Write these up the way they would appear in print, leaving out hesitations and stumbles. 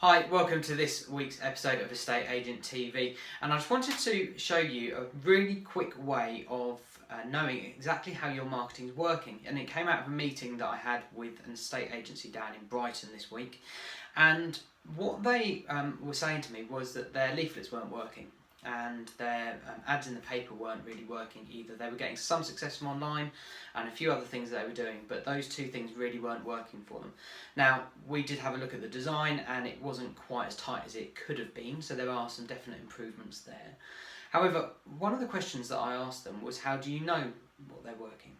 Hi, welcome to this week's episode of Estate Agent TV, and I just wanted to show you a really quick way of knowing exactly how your marketing is working. And it came out of a meeting that I had with an estate agency down in Brighton this week, and what they were saying to me was that their leaflets weren't working and their ads in the paper weren't really working either. They were getting some success from online and a few other things that they were doing, but those two things really weren't working for them. Now, we did have a look at the design and it wasn't quite as tight as it could have been, so there are some definite improvements there. However, one of the questions that I asked them was, how do you know what they're working?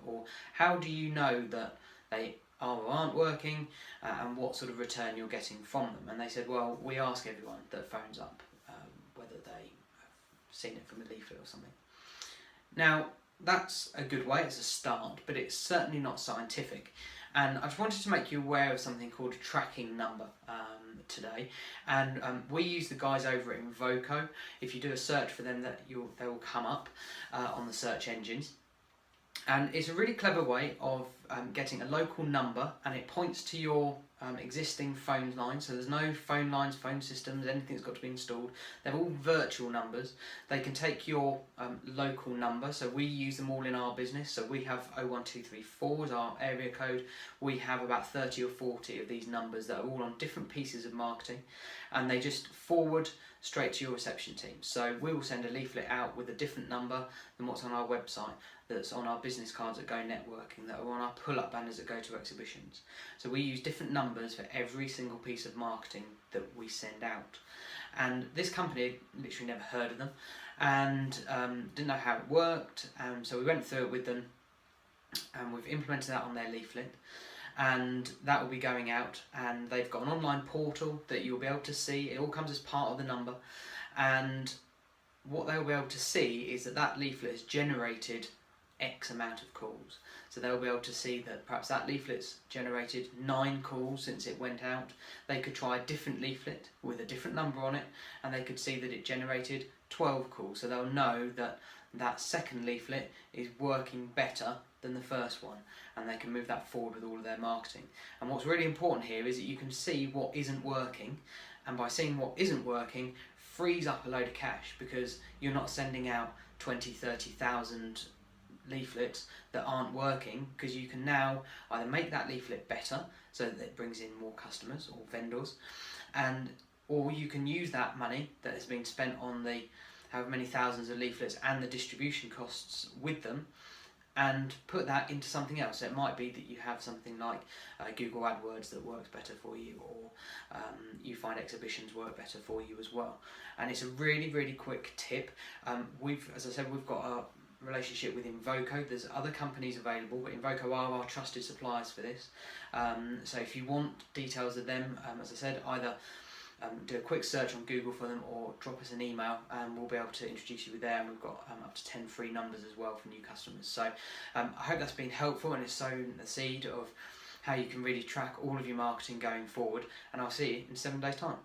Or how do you know that they are or aren't working, and what sort of return you're getting from them? And they said, well, we ask everyone that phones up whether they have seen it from a leaflet or something. Now, that's a good way, it's a start, but it's certainly not scientific. And I just wanted to make you aware of something called a tracking number today. And we use the guys over at Invoco. If you do a search for them, they will come up on the search engines. And it's a really clever way of getting a local number, and it points to your existing phone lines. So there's no phone lines, phone systems, anything that's got to be installed. They're all virtual numbers. They can take your local number, so we use them all in our business. So we have 01234 as our area code. We have about 30 or 40 of these numbers that are all on different pieces of marketing, and they just forward straight to your reception team. So we will send a leaflet out with a different number than what's on our website, that's on our business cards that go networking, that are on our pull-up banners that go to exhibitions. So we use different numbers for every single piece of marketing that we send out. And this company, literally never heard of them, and didn't know how it worked, so we went through it with them, and we've implemented that on their leaflet. And that will be going out, and they've got an online portal that you'll be able to see. It all comes as part of the number, and what they'll be able to see is that leaflet has generated X amount of calls. So they'll be able to see that perhaps that leaflet's generated 9 calls since it went out. They could try a different leaflet with a different number on it, and they could see that it generated 12 calls. So they'll know that that second leaflet is working better than the first one, and they can move that forward with all of their marketing. And what's really important here is that you can see what isn't working, and by seeing what isn't working frees up a load of cash, because you're not sending out 20,000-30,000 leaflets that aren't working, because you can now either make that leaflet better so that it brings in more customers or vendors, or you can use that money that has been spent on the however many thousands of leaflets and the distribution costs with them, and put that into something else. So it might be that you have something like Google AdWords that works better for you, or you find exhibitions work better for you as well. And it's a really quick tip. As I said, we've got a relationship with Invoco. There's other companies available, but Invoco are our trusted suppliers for this. So if you want details of them, as I said, either do a quick search on Google for them, or drop us an email, and we'll be able to introduce you with there. And we've got up to 10 free numbers as well for new customers. So I hope that's been helpful, and it's sown the seed of how you can really track all of your marketing going forward. And I'll see you in 7 days' time.